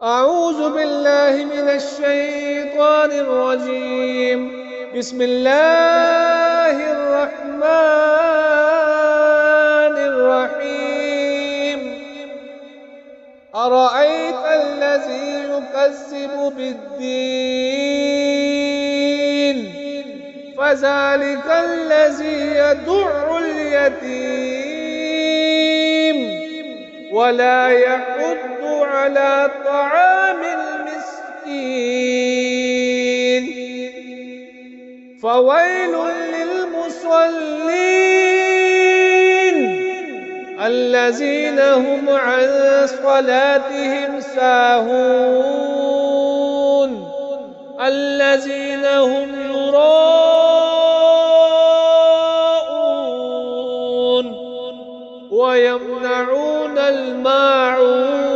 أعوذ بالله من الشيطان الرجيم. بسم الله الرحمن الرحيم. أرأيت الذي يكذب بالدين فذلك الذي يدع اليتيم ولا يحض على طعام المسكين فويل للمصلين الذين هم عن صلاتهم ساهون الذين هم يراءون ويمنعون الماعون